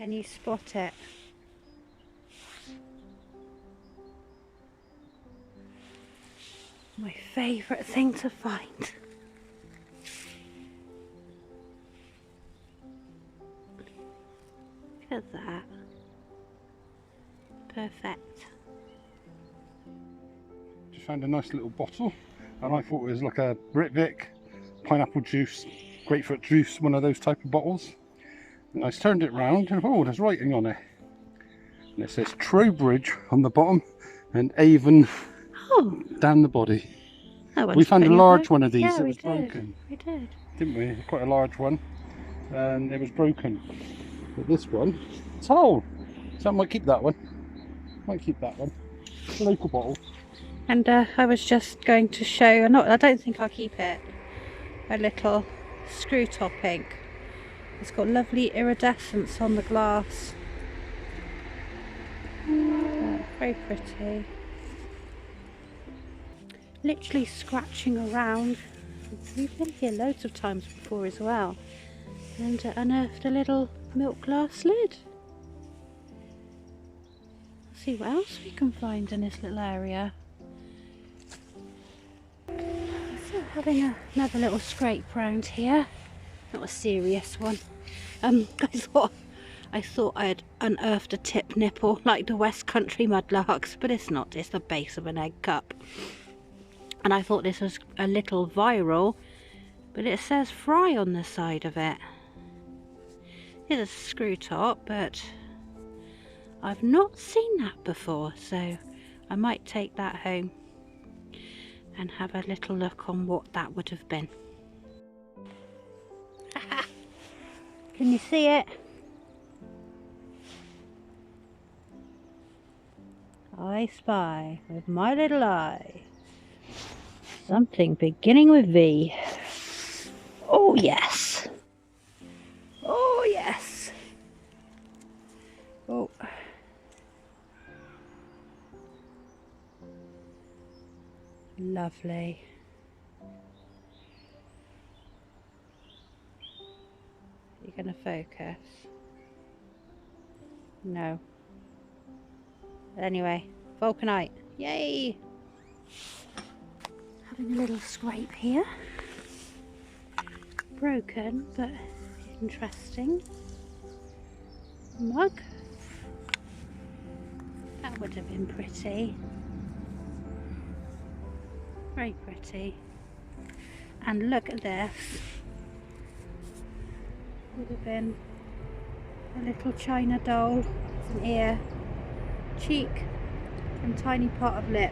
Can you spot it? My favourite thing to find. Look at that. Perfect. Just found a nice little bottle, and I thought it was like a Britvic pineapple juice, grapefruit juice, one of those type of bottles. And I turned it round and oh, there's writing on it. And it says Trowbridge on the bottom and Avon down the body. We found a large one of these. Yeah, it was broken. We did. Didn't we? Quite a large one. And it was broken. But this one, it's whole. So I might keep that one. Might keep that one. It's a local bottle. And I was just going to show, I don't think I'll keep it, a little screw top ink. It's got lovely iridescence on the glass. Very pretty. Literally scratching around. We've been here loads of times before as well. And unearthed a little milk glass lid. Let's see what else we can find in this little area. So having another little scrape round here. Not a serious one. I thought I had unearthed a tip nipple like the West Country mudlarks, but it's not. It's the base of an egg cup. And I thought this was a little viral, but it says fry on the side of it. It's a screw top, but I've not seen that before, so I might take that home and have a little look on what that would have been. Can you see it? I spy with my little eye something beginning with V. Oh yes. Oh yes. Oh. Lovely. You're going to focus? No. Anyway, vulcanite. Yay! Having a little scrape here. Broken, but interesting. Mug. That would have been pretty. Very pretty. And look at this. Would have been a little china doll with an ear, cheek and tiny part of lip.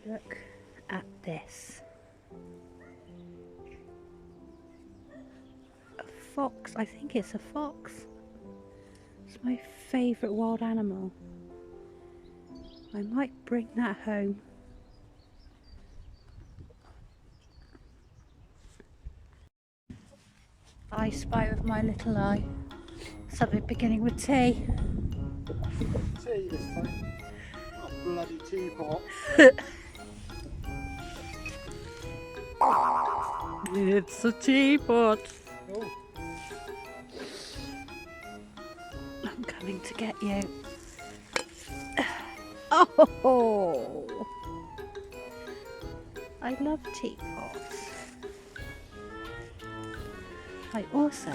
Look at this. A fox. I think it's a fox. It's my favourite wild animal. I might bring that home. I spy with my little eye. Something beginning with T. Tea this time. Oh, bloody teapot. It's a teapot. Oh. I'm coming to get you. Oh! I love teapots. I also,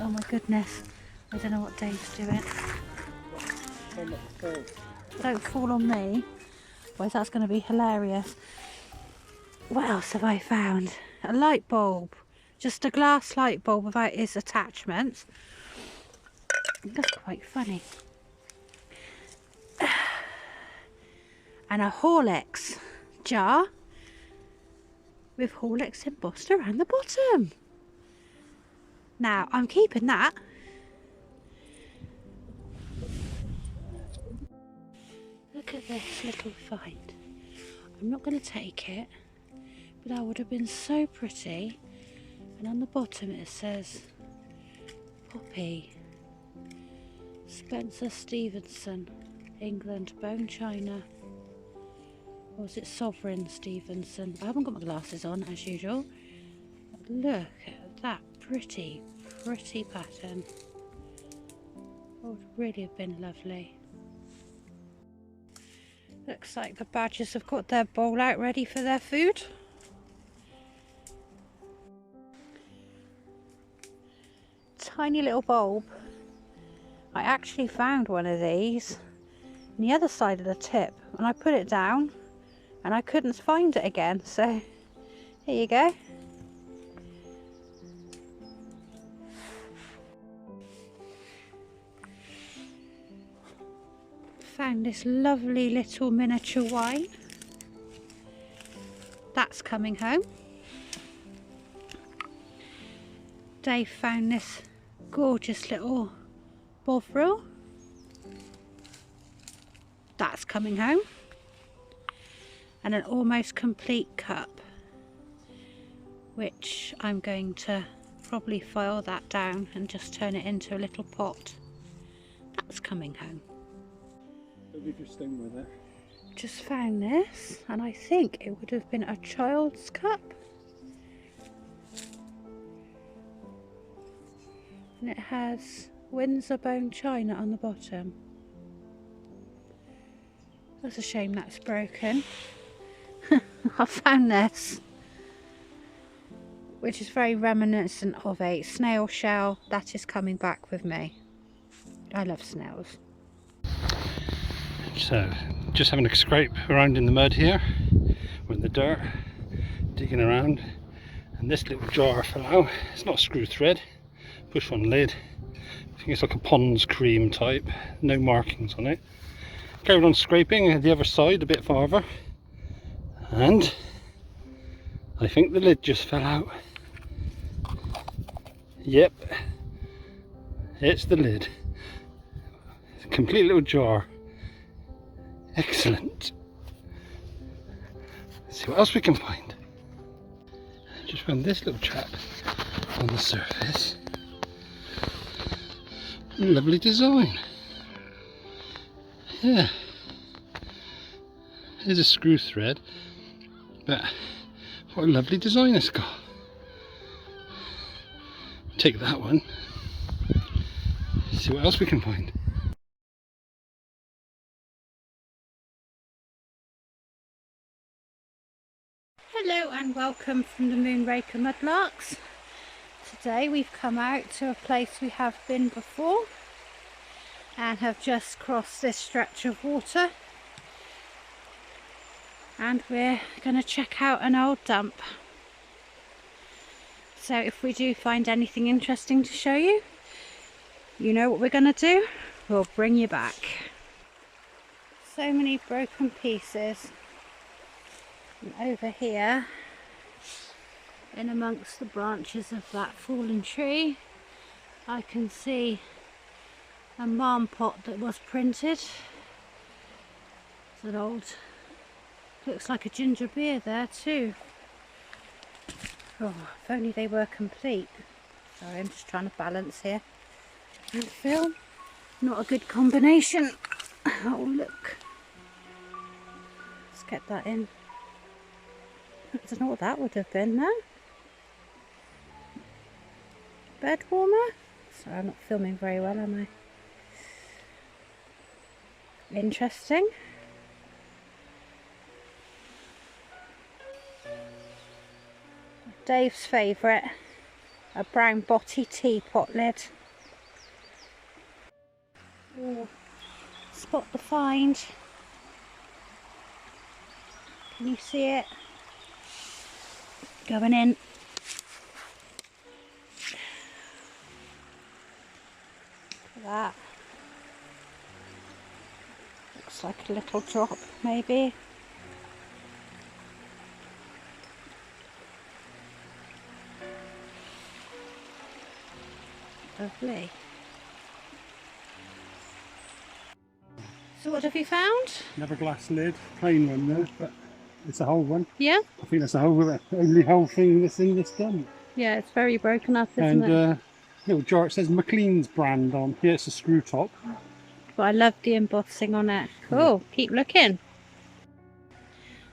oh my goodness, I don't know what Dave's doing. Don't fall on me, otherwise that's going to be hilarious. What else have I found? A light bulb. Just a glass light bulb without its attachments. That's quite funny. And a Horlicks jar with Horlicks embossed around the bottom. Now, I'm keeping that. Look at this little find. I'm not going to take it, but that would have been so pretty. And on the bottom it says Poppy, Spencer Stevenson. England bone china. Or is it Sovereign Stevenson? I haven't got my glasses on as usual. But look at that pretty pattern. Oh, it would really have been lovely. Looks like the badgers have got their bowl out ready for their food. Tiny little bulb. I actually found one of these on the other side of the tip and I put it down and I couldn't find it again, so here you go. Found this lovely little miniature wine. That's coming home. Dave found this gorgeous little bovril. That's coming home. And an almost complete cup, which I'm going to probably file that down and just turn it into a little pot. That's coming home. Leave your stone with it. Just found this and I think it would have been a child's cup. And it has Windsor bone china on the bottom. That's a shame that's broken. I found this, which is very reminiscent of a snail shell. That is coming back with me. I love snails. So, just having a scrape around in the mud here, or in the dirt, digging around, and this little jar fell out. It's not a screw thread, push on lid. I think it's like a Pond's cream type, no markings on it. Carried on scraping the other side a bit farther, and I think the lid just fell out. Yep, it's the lid. It's a complete little jar. Excellent. Let's see what else we can find. Just found this little chap on the surface. Lovely design. Yeah. Here's a screw thread, but what a lovely design it's got. Take that one. See what else we can find. Hello and welcome from the Moonraker Mudlarks. Today we've come out to a place we have been before and have just crossed this stretch of water, and we're going to check out an old dump. So if we do find anything interesting to show you, you know what we're going to do, we'll bring you back. So many broken pieces. And over here, in amongst the branches of that fallen tree, I can see a marm pot that was printed. It's an old, looks like a ginger beer there too. Oh, if only they were complete. Sorry, I'm just trying to balance here and film. Not a good combination. Oh look, let's get that in. I don't know what that would have been now. Bed warmer? Sorry, I'm not filming very well, am I? Interesting. Dave's favourite, a brown botty teapot lid. Ooh, spot the find. Can you see it? Going in. Look at that. Looks like a little drop, maybe. Lovely. So what have you found? Another glass lid, plain one though, but it's a whole one. Yeah? I think that's the only whole thing that's in this dump. Yeah, it's very broken up, isn't it? And little jar, it says McLean's brand on here. It's a screw top. but I love the embossing on it. Oh, keep looking.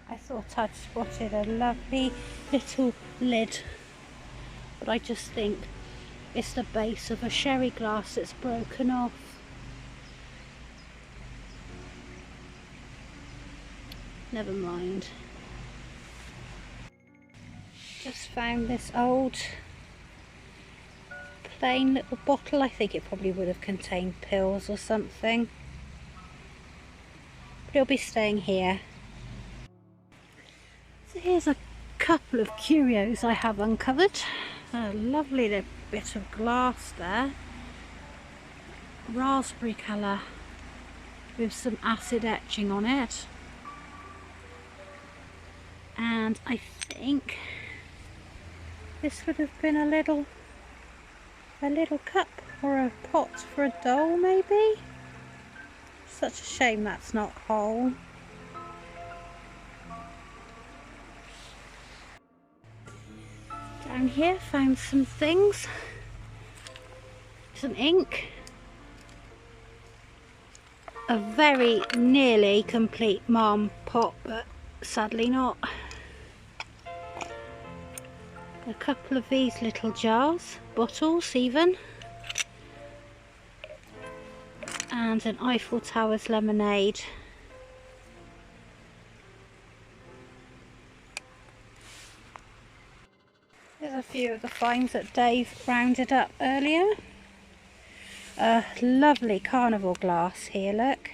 I thought I'd spotted a lovely little lid, but I just think it's the base of a sherry glass that's broken off. Never mind. Just found this old plain little bottle. I think it probably would have contained pills or something, but it'll be staying here. So here's a couple of curios I have uncovered. A lovely little bit of glass there, raspberry colour with some acid etching on it, and I think this would have been a little cup or a pot for a doll, maybe. Such a shame that's not whole. Down here found some things. Some ink. A very nearly complete Mom pot, but sadly not. A couple of these little jars, bottles even. And an Eiffel Towers lemonade. There's a few of the finds that Dave rounded up earlier. A lovely carnival glass here, look.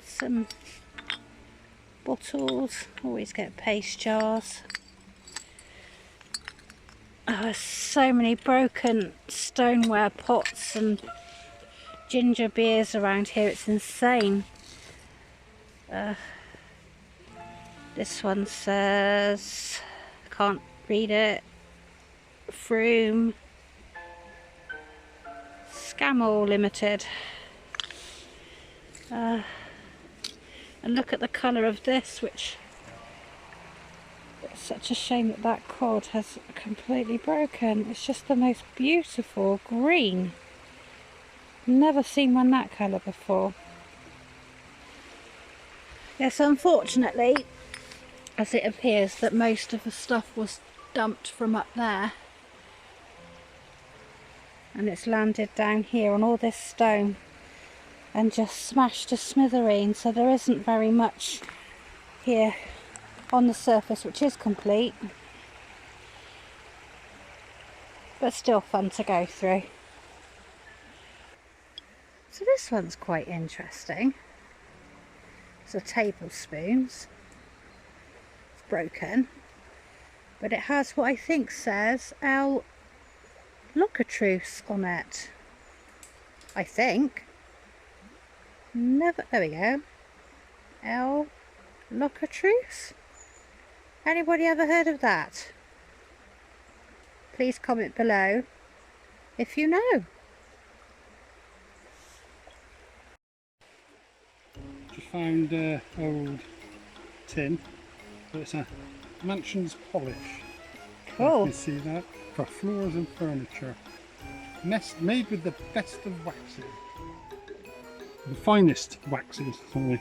Some bottles, always get paste jars. So many broken stoneware pots and ginger beers around here, it's insane. This one says, can't read it, Froome Scamall Limited. And look at the colour of this, which it's such a shame that that cord has completely broken. It's just the most beautiful green. Never seen one that colour before. Yes, unfortunately, as it appears that most of the stuff was dumped from up there and it's landed down here on all this stone and just smashed to smithereens, so there isn't very much here on the surface, which is complete, but still fun to go through. So this one's quite interesting. It's a tablespoon. It's broken, but it has what I think says El Locatruce on it. I think. Never, there we go. El Locatruce? Anybody ever heard of that? Please comment below if you know. Just found an old tin, but it's a mansion's polish. Cool. You can see that for floors and furniture. Made with the best of waxes. The finest waxes. Sorry. You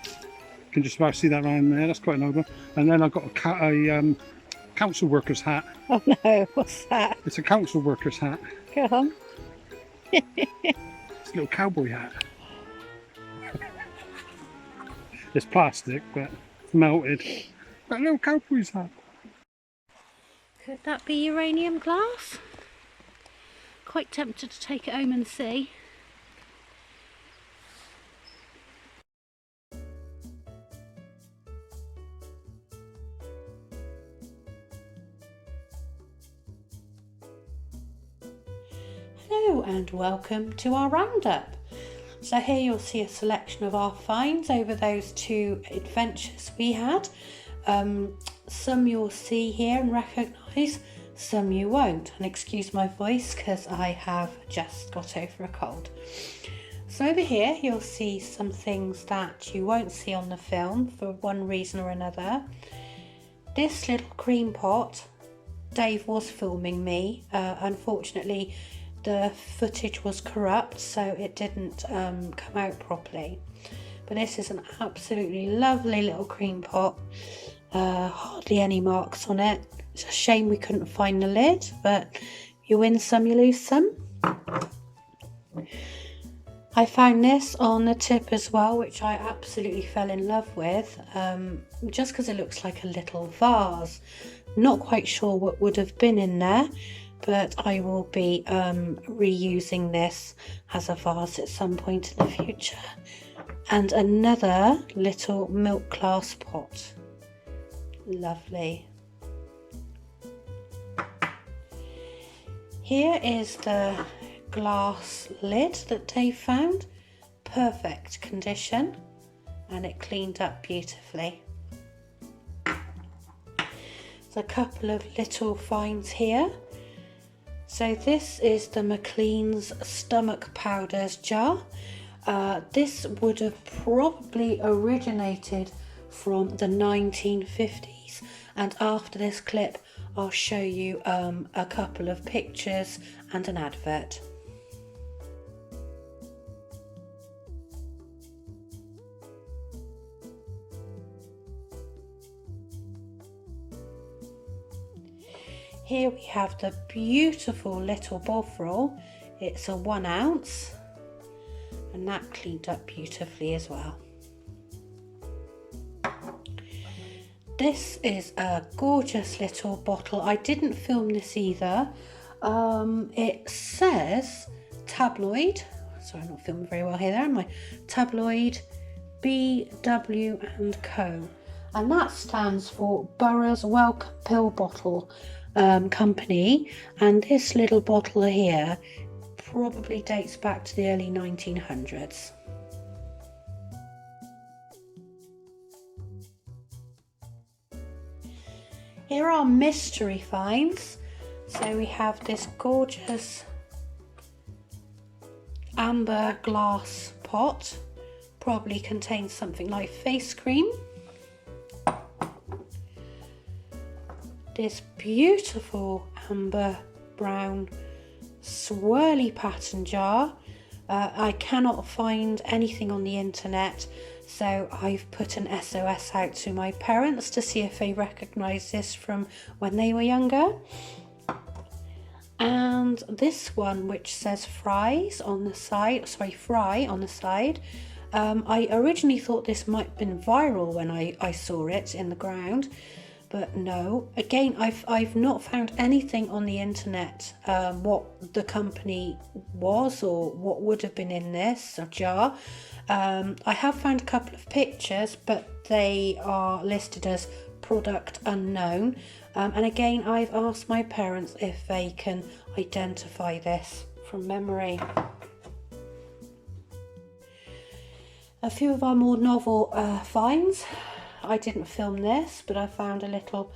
can just about see that around there. That's quite an old one. And then I've got a council worker's hat. Oh no, what's that? It's a council worker's hat. Go on. It's a little cowboy hat. It's plastic, but it's melted. Got a little cowboy's hat. Could that be uranium glass? Quite tempted to take it home and see. Hello and welcome to our roundup. So here you'll see a selection of our finds over those 2 adventures we had. Some you'll see here and recognise, some you won't. And excuse my voice because I have just got over a cold. So over here you'll see some things that you won't see on the film for one reason or another. This little cream pot Dave was filming me. Unfortunately, the footage was corrupt, so it didn't come out properly. But this is an absolutely lovely little cream pot. Hardly any marks on it. It's a shame we couldn't find the lid, but you win some, you lose some. I found this on the tip as well, which I absolutely fell in love with, just because it looks like a little vase. Not quite sure what would have been in there, but I will be reusing this as a vase at some point in the future. And another little milk glass pot. Lovely. Here is the glass lid that Dave found. Perfect condition, and it cleaned up beautifully. There's a couple of little finds here. So this is the McLean's stomach powders jar. This would have probably originated from the 1950s, and after this clip I'll show you a couple of pictures and an advert. Here we have the beautiful little bovril. It's a 1 ounce, and that cleaned up beautifully as well. This is a gorgeous little bottle. I didn't film this either. It says tabloid. Sorry, I'm not filming very well here. There am I? Tabloid BW and Co. And that stands for Borough's Welcome Pill Bottle Company. And this little bottle here probably dates back to the early 1900s. Here are mystery finds. So we have this gorgeous amber glass pot, probably contains something like face cream. This beautiful amber brown swirly pattern jar. I cannot find anything on the internet, so I've put an SOS out to my parents to see if they recognise this from when they were younger. And this one, which says fries on the side, fry on the side. I originally thought this might have been viral when I saw it in the ground, but no. Again, I've not found anything on the internet what the company was or what would have been in this jar. I have found a couple of pictures, but they are listed as product unknown. And again, I've asked my parents if they can identify this from memory. A few of our more novel finds. I didn't film this, but I found a little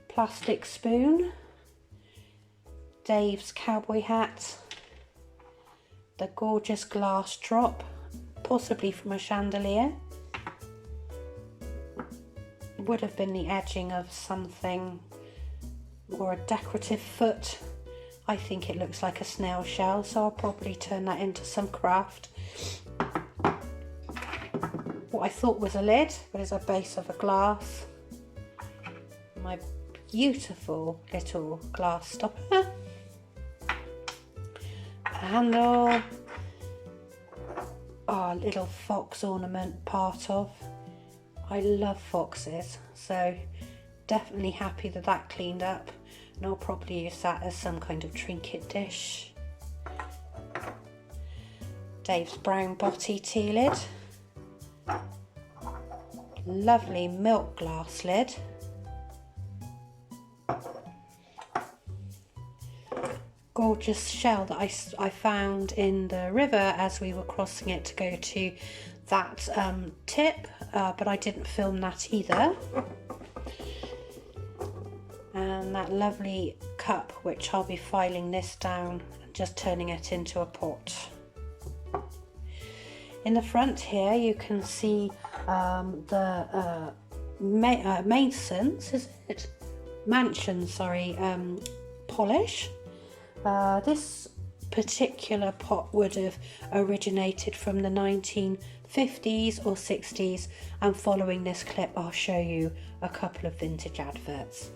plastic spoon, Dave's cowboy hat, the gorgeous glass drop, possibly from a chandelier. Would have been the edging of something, or a decorative foot. I think it looks like a snail shell, so I'll probably turn that into some craft. What I thought was a lid, but is a base of a glass. My beautiful little glass stopper. A handle. Oh, a little fox ornament part of. I love foxes, so definitely happy that that cleaned up, and I'll probably use that as some kind of trinket dish. Dave's brown botty tea lid. Lovely milk glass lid. Gorgeous shell that I found in the river as we were crossing it to go to that tip, but I didn't film that either. And that lovely cup, which I'll be filing this down and just turning it into a pot. In the front here you can see the Masons, is it? polish. This particular pot would have originated from the 1950s or 60s, and following this clip I'll show you a couple of vintage adverts.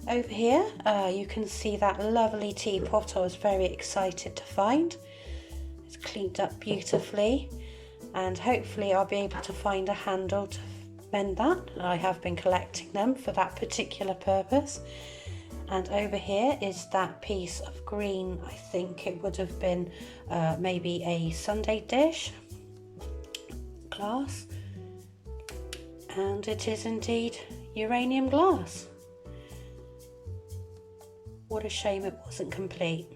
Over here you can see that lovely teapot I was very excited to find. It's cleaned up beautifully, and hopefully I'll be able to find a handle to mend that. I have been collecting them for that particular purpose. And over here is that piece of green, I think it would have been maybe a Sunday dish glass, and it is indeed uranium glass. What a shame it wasn't complete.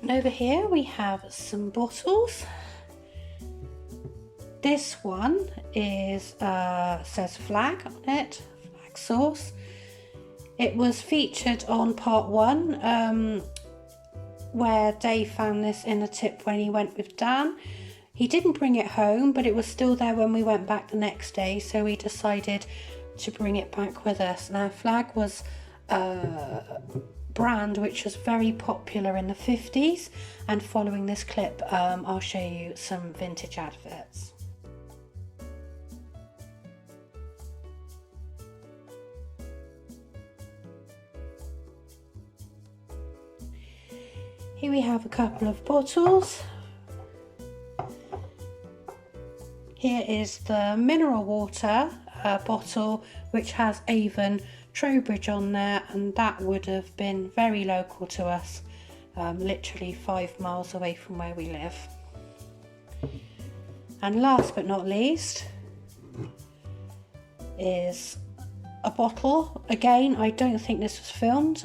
And over here we have some bottles. This one is says flag on it, flag sauce. It was featured on part 1 where Dave found this in a tip when he went with Dan. He didn't bring it home, but it was still there when we went back the next day, so we decided to bring it back with us. Now, flag was a brand which was very popular in the 50s, and following this clip I'll show you some vintage adverts. Here we have a couple of bottles. Here is the mineral water bottle, which has Avon Trowbridge on there, and that would have been very local to us, literally 5 miles away from where we live. And last but not least is a bottle. Again, I don't think this was filmed,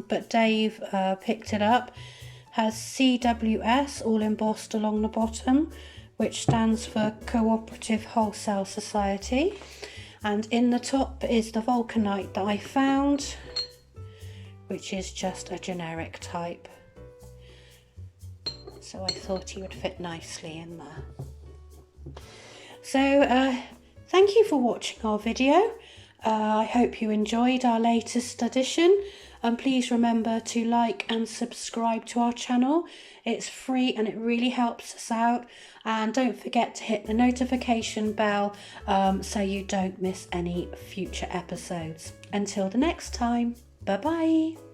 but Dave picked it up. Has CWS all embossed along the bottom, which stands for Cooperative Wholesale Society. And in the top is the vulcanite that I found, which is just a generic type. So I thought he would fit nicely in there. So thank you for watching our video. I hope you enjoyed our latest edition. And please remember to like and subscribe to our channel. It's free and it really helps us out. And don't forget to hit the notification bell so you don't miss any future episodes. Until the next time, bye bye.